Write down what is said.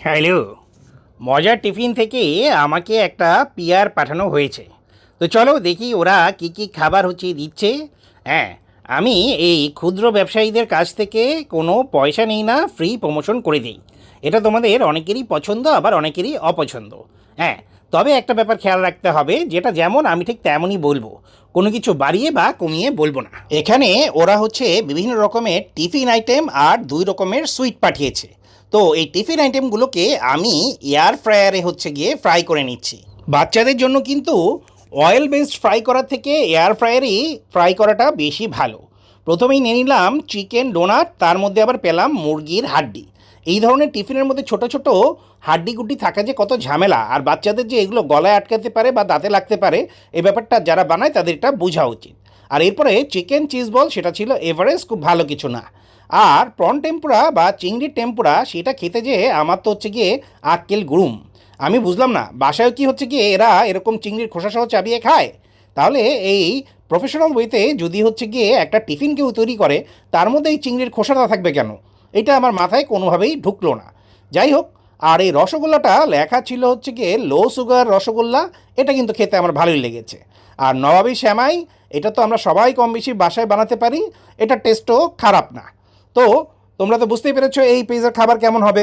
Hello. মজার tiffin থেকে আমাকে একটা পিআর পাঠানো হয়েছে। তো চলো দেখি ওরা কি কি খাবার দিচ্ছে। হ্যাঁ, আমি এই ক্ষুদ্র ব্যবসায়ীদের কাছ থেকে কোনো পয়সা নিই না, ফ্রি প্রমোশন করে দিই। এটা তোমাদের অনেকেরই পছন্দ, আবার অনেকেরই অপছন্দ। হ্যাঁ, তবে একটা ব্যাপার খেয়াল রাখতে হবে, যেটা যেমন আমি ঠিক তেমনই বলবো, কোনো কিছু বাড়িয়ে বা কমিয়ে বলবো না। এখানে ওরা বিভিন্ন রকমের টিফিন আইটেম আর 2 রকমের সুইট পাঠিয়েছে। তো এই টিফিন আইটেমগুলোকে আমি এয়ার ফ্রায়ারে গিয়ে ফ্রাই করে নিচ্ছি। বাচ্চাদের জন্য কিন্তু অয়েল বেসড ফ্রাই করার থেকে এয়ার ফ্রায়ারেই ফ্রাই করাটা বেশি ভালো। প্রথমেই নিয়ে নিলাম চিকেন ডোনাট, তার মধ্যে আবার পেলাম মুরগির হাড্ডি। এই ধরনের টিফিনের মধ্যে ছোট ছোট হাড্ডি গুড্ডি থাকা যে কত ঝামেলা, আর বাচ্চাদের যে এগুলো গলায় আটকাতে পারে বা দাঁতে লাগতে পারে, এই ব্যাপারটা যারা বানায় তাদের এটা বোঝা উচিত। আর এরপরে চিকেন চিজ বল, সেটা ছিল এভারেজ, খুব ভালো কিছু না। আর প্রন টেম্পুরা বা চিংড়ির টেম্পুরা, সেটা খেতে যে আমার তো গিয়ে আক্কেল গুরুম। আমি বুঝলাম না বাসায় কি গিয়ে এরা এরকম চিংড়ির খোসা সহ চাবিয়ে খায়। তাহলে এই প্রফেশনাল ওয়েতে যদি গিয়ে একটা টিফিন কেউ তৈরি করে, তার মধ্যে এই চিংড়ির খোসাটা থাকবে কেন? এটা আমার মাথায় কোনোভাবেই ঢুকলো না। যাই হোক, আর এই রসগোল্লাটা লেখা ছিল গিয়ে লো সুগার রসগোল্লা। এটা কিন্তু খেতে আমার ভালোই লেগেছে। আর নবাবী শ্যামাই, এটা তো আমরা সবাই কম বেশি বাসায় বানাতে পারি। এটা টেস্টও খারাপ না। তো তোমরা তো বুঝতেই পেরেছো এই পিৎজার খাবার কেমন হবে।